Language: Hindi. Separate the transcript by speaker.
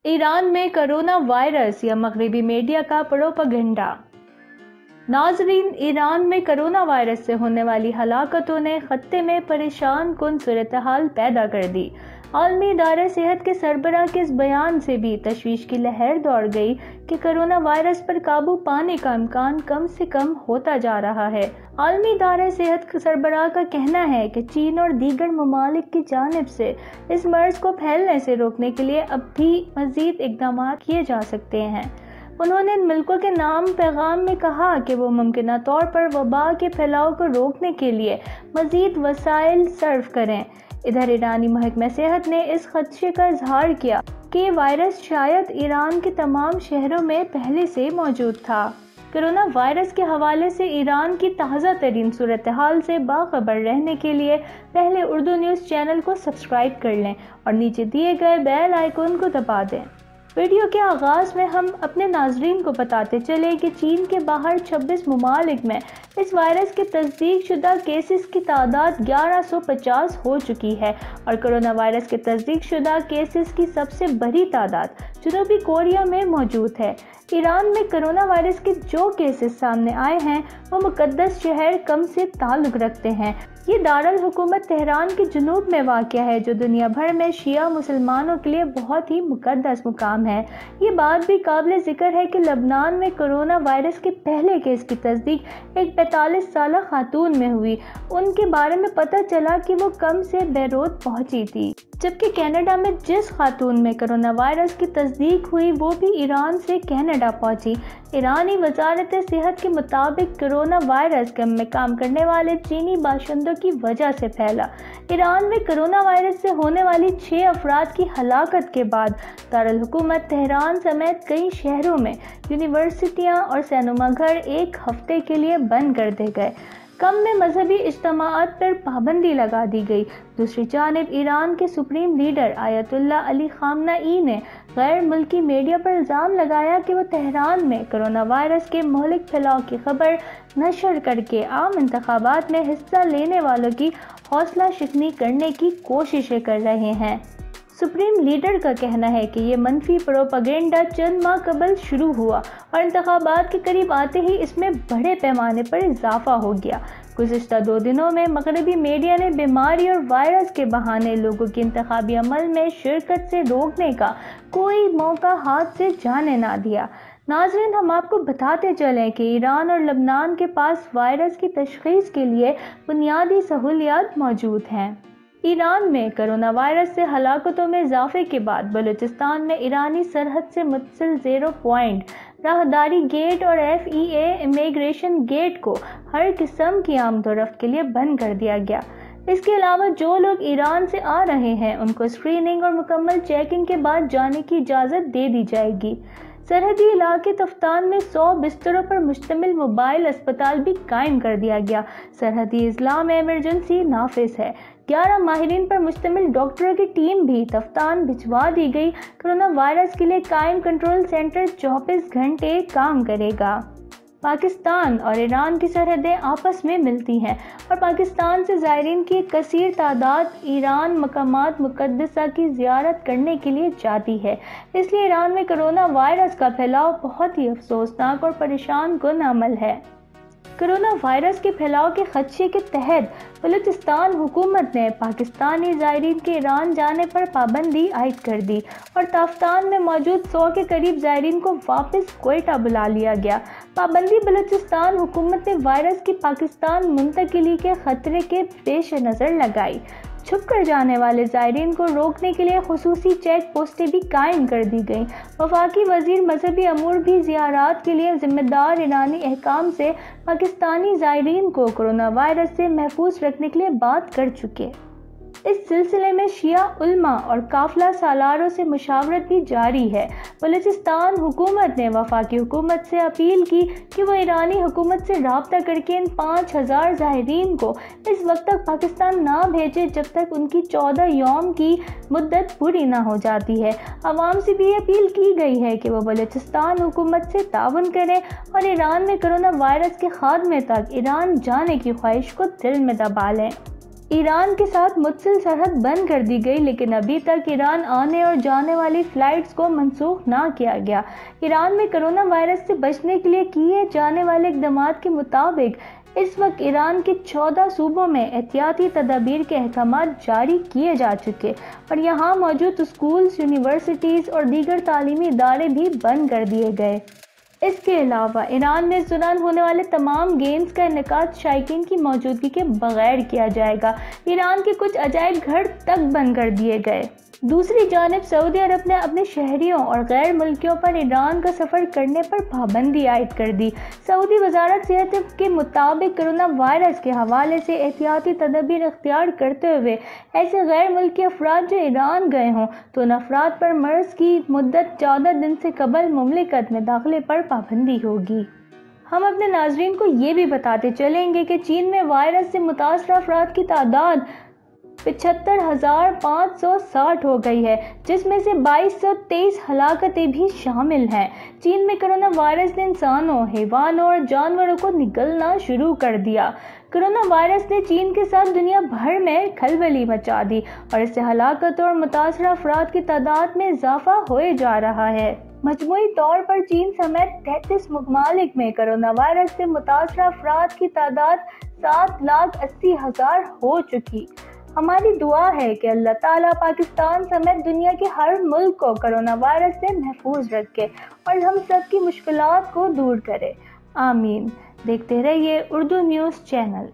Speaker 1: ईरान में कोरोना वायरस या मगरबी मीडिया का प्रोपेगेंडा। नाजरीन, ईरान में कोरोना वायरस से होने वाली हलाकतों ने खत्ते में परेशान कुन सूरत हाल पैदा कर दी। आलमी इदारे सेहत के सरबराह के इस बयान से भी तशवीश की लहर दौड़ गई कि कोरोना वायरस पर काबू पाने का इम्कान कम से कम होता जा रहा है। आलमी इदारे सेहत के सरबराह का कहना है कि चीन और दीगर ममालिक की जानिब से इस मर्ज को फैलने से रोकने के लिए अब भी मजीद इकदाम किए जा सकते हैं। उन्होंने इन मुल्कों के नाम पैगाम में कहा कि वो मुमकिन तौर पर वबा के फैलाव को रोकने के लिए मजीद वसाइल सर्व करें। इधर ईरानी महकमा सेहत ने इस खदशे का इजहार किया कि ये वायरस शायद ईरान के तमाम शहरों में पहले से मौजूद था। कोरोना वायरस के हवाले से ईरान की ताज़ा तरीन सूरत हाल से बाखबर रहने के लिए पहले उर्दू न्यूज़ चैनल को सब्सक्राइब कर लें और नीचे दिए गए बेल आइकन को दबा दें। वीडियो के आगाज़ में हम अपने नाजरीन को बताते चले कि चीन के बाहर 26 ममालिक में इस वायरस के तस्दीक शुदा केसेस की तादाद 1150 हो चुकी है और कोरोना वायरस के तस्दीक शुदा केसेस की सबसे बड़ी तादाद जनूबी कोरिया में मौजूद है। ईरान में कोरोना वायरस के जो केसेस सामने आए हैं वो मुकद्दस शहर कम से ताल्लुक़ रखते हैं। ये दारुल हुकूमत तेहरान के जुनूब में वाक़या है जो दुनिया भर में शिया मुसलमानों के लिए बहुत ही मुकद्दस मुकाम है। ये बात भी काबिल ज़िक्र है कि लबनान में कोरोना वायरस के पहले केस की तस्दीक एक 45 साल खातून में हुई। उनके बारे में पता चला कि वो कम से बैरूत पहुंची थी, जबकि कनाडा में जिस खातून में कोरोना वायरस की तस्दीक हुई वो भी ईरान से कनाडा पहुंची। ईरानी वजारत सेहत के मुताबिक कोरोना वायरस में काम करने वाले चीनी बाशिंदों की वजह से फैला। ईरान में कोरोना वायरस से होने वाली 6 अफराद की हलाकत के बाद दारुल हुकूमत तेहरान समेत कई शहरों में यूनिवर्सिटियां और सिनेमा घर एक हफ्ते के लिए बंद कर दिए गए। कम में मजहबी इज्तिमाआत पर पाबंदी लगा दी गई। दूसरी जानिब ईरान के supreme leader ayatollah Ali Khamenei ने गैर मुल्की मीडिया पर इल्ज़ाम लगाया कि वो तेहरान में कोरोना वायरस के महलिक फैलाव की खबर नशर करके आम इंतखाबात में हिस्सा लेने वालों की हौसला शिकनी करने की कोशिशें कर रहे हैं। सुप्रीम लीडर का कहना है कि ये मनफी प्रोपेगेंडा चंद माह कबल शुरू हुआ और इंतखाबात के करीब आते ही इसमें बड़े पैमाने पर इजाफा हो गया। गुज़िश्ता 2 दिनों में मगरबी मीडिया ने बीमारी और वायरस के बहाने लोगों की इंतखाबी अमल में शिरकत से रोकने का कोई मौका हाथ से जाने ना दिया। नाज़रीन, हम आपको बताते चलें कि ईरान और लबनान के पास वायरस की तशख़ीस के लिए बुनियादी सहूलियात मौजूद हैं। ईरान में कोरोना वायरस से हलाकतों में इजाफे के बाद बलूचिस्तान में ईरानी सरहद से मुत्तसिल 0 पॉइंट राहदारी गेट और FEA इमिग्रेशन गेट को हर किस्म की आमदोरफ्त के लिए बंद कर दिया गया। इसके अलावा जो लोग ईरान से आ रहे हैं उनको स्क्रीनिंग और मुकम्मल चेकिंग के बाद जाने की इजाज़त दे दी जाएगी। सरहदी इलाके तफ्तान में 100 बिस्तरों पर मुश्तमिल मोबाइल अस्पताल भी कायम कर दिया गया। सरहदी इजलाम में इमरजेंसी नाफिज है। 11 माहिरीन पर मुश्तमिल डॉक्टरों की टीम भी तफ्तान भिजवा दी गई। कोरोना वायरस के लिए कायम कंट्रोल सेंटर 24 घंटे काम करेगा। पाकिस्तान और ईरान की सरहदें आपस में मिलती हैं और पाकिस्तान से ज़ायरीन की एक कसीर तादाद ईरान मकामात मुक़द्दसा की ज़ियारत करने के लिए जाती है। इसलिए ईरान में कोरोना वायरस का फैलाव बहुत ही अफसोसनाक और परेशान कुन अमल है। कोरोना वायरस के फैलाव के खदशे के तहत बलूचिस्तान हुकूमत ने पाकिस्तानी ज़ायरीन के ईरान जाने पर पाबंदी आयद कर दी और तफ्तान में मौजूद 100 के करीब ज़ायरीन को वापस क्वेटा बुला लिया गया। पाबंदी बलूचिस्तान हुकूमत ने वायरस की पाकिस्तान मुंतकिली के खतरे के पेश नज़र लगाई। छुप कर जाने वाले ज़ायरीन को रोकने के लिए खुसूसी चेक पोस्टें भी कायम कर दी गईं। वफाकी वज़ीर मजहबी अमूर भी ज़ियारात के लिए ज़िम्मेदार ईरानी अहकाम से पाकिस्तानी ज़ायरीन को कोरोना वायरस से महफूज रखने के लिए बात कर चुके। इस सिलसिले में शिया उल्मा और काफिला सालारों से मुशावरत भी जारी है। बलूचिस्तान हुकूमत ने वफाकी हुकूमत से अपील की कि वो ईरानी हुकूमत से रब्ता करके इन 5000 ज़ायरीन को इस वक्त तक पाकिस्तान ना भेजे जब तक उनकी 14 यौम की मुद्दत पूरी ना हो जाती है। अवाम से भी अपील की गई है कि वो बलूचिस्तान हुकूमत से ताउन करें और ईरान में कोरोना वायरस के खात्मे तक ईरान जाने की ख्वाहिश को दिल में दबा लें। ईरान के साथ मुत्तसिल सरहद बंद कर दी गई, लेकिन अभी तक ईरान आने और जाने वाली फ़्लाइट्स को मनसूख ना किया गया। ईरान में कोरोना वायरस से बचने के लिए किए जाने वाले इक़दामात के मुताबिक इस वक्त ईरान के 14 सूबों में एहतियाती तदाबीर के अहकामात जारी किए जा चुके और यहाँ मौजूद स्कूल्स, यूनिवर्सिटीज़ और दीगर तालीमी इदारे भी बंद कर दिए गए। इसके अलावा ईरान में इस दौरान होने वाले तमाम गेम्स का इनेकाद शायकीन की मौजूदगी के बगैर किया जाएगा। ईरान के कुछ अजायब घर तक बंद कर दिए गए। दूसरी जानिब सऊदी अरब ने अपने शहरियों और गैर मुल्कियों पर ईरान का सफ़र करने पर पाबंदी आयद कर दी। सऊदी वजारत सेहत के मुताबिक कोरोना वायरस के हवाले से एहतियाती तदबीर इख्तियार करते हुए ऐसे गैर मुल्की अफराद जो ईरान गए हों तो उन अफराद पर मर्ज़ की मुद्दत 14 दिन से कबल मुमलिकत में दाखिले पर पाबंदी होगी। हम अपने नाजरीन को ये भी बताते चलेंगे कि चीन में वायरस से मुतासर अफराद की तादाद 75,560 हो गई है, जिसमें से 2223 हलाकतें भी शामिल हैं। चीन में कोरोना वायरस ने इंसानों, हैवानों और जानवरों को निगलना शुरू कर दिया। कोरोना वायरस ने चीन के साथ दुनिया भर में खलबली मचा दी और इससे हलाकतों और मुतासर अफराद की तादाद में इजाफा होए जा रहा है। मजमूई तौर पर चीन समेत 33 ममालिक में कोरोना वायरस से मुतासर अफराद की तादाद 7,80,000 हो चुकी। हमारी दुआ है कि अल्लाह ताला पाकिस्तान समेत दुनिया के हर मुल्क को कोरोना वायरस से महफूज रखे और हम सब की मुश्किलात को दूर करे। आमीन। देखते रहिए उर्दू न्यूज़ चैनल।